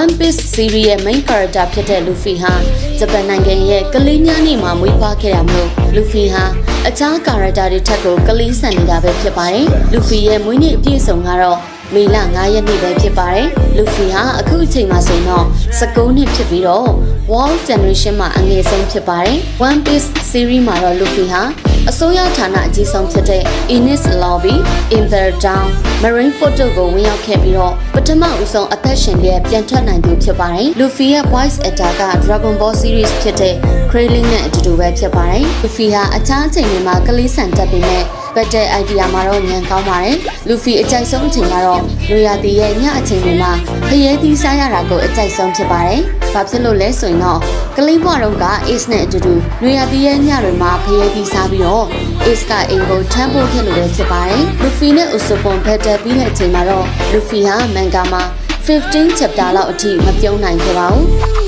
One Piece series ရဲ့ main character ဖြစ်တဲ့ Luffy ဟာဂျပန်နိုင်ငံရဲ့ကလေးများနေ့မှာမွေးဖွားခဲ့တာမို့ Luffy ဟာအခြား character တွေထက်ကိုကလေးဆန်နေတာပဲဖြစ်ပါတယ်။ Luffy ရဲ့မွေးနေ့အပြည့်အစုံကတော့မေလ9 ရက်နေ့ပဲဖြစ်ပါတယ်။ Luffy ဟာအခုအချိန်မှာဆိုရင်တော့19နှစ်ဖြစ်ပြီးတော့ World Generation မှာအငယ်ဆုံးဖြစ်ပါတယ်။ One Piece series မှာတော့ Luffy ဟာအစိုးရဌာနအကြီးဆုံးဖြစ်တဲ့ Enies Lobby, Impel Down, Marineford တို့ကိုဝင်ရောက်ခဲ့ပြီးတော့ပထမဦးဆုံးအသက်ရှင်လျက်ပြန်ထွက်နိုင်သူဖြစ်ပါတယ်။ Luffy ရဲ့ voice actor က Dragon Ball series ဖြစ်တဲ့ Krillin နဲ့အတူတူပဲဖြစ်ပါတယ်။ Luffy ဟာအခြားအချိန်တွေမှာကလေးဆန်တတ်ပေမဲ့Battle idea မှာတော့ညံကောင်းပါတယ်။ Luffy အကြိုက်ဆုံးအချိန်ကတော့လူရတီရဲ့ညအချိန်တွေမှာဖရဲသီးစားရတာကိုအကြိုက်ဆုံးဖြစ်ပါတယ်။ဘာဖြစ်လို့လဲဆိုရင်တော့ကလေးဘွားတို့က Ace နဲ့အတူတူလူရတီရဲ့ညတွေမှာဖရဲသီးစားပြီးတော့ Ace ကအိမ်ကိုထမ်းဖို့ဖြစ်လို့ပဲဖြစ်ပါတယ်။ Luffy နဲ့ Usopp Battle ပြီးတဲ့အချိန်မှာတော့ Luffy ဟာ manga မှာ15 chapter လောက်အထိမပြုံးနိုင်ခဲ့ပါဘူး။